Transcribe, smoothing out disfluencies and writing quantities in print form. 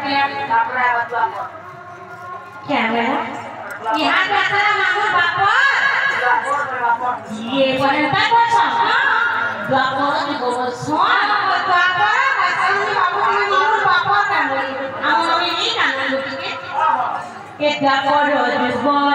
Tapra batu apa? Kamera. Ihan dasar mamur bapor. Bapor berapor. Iya, bukan bapor sama. Bapor di bawah semua. Bapor, asal ni mamur bapor kan. Amun ini kan lu tiket. Bapor di bawah.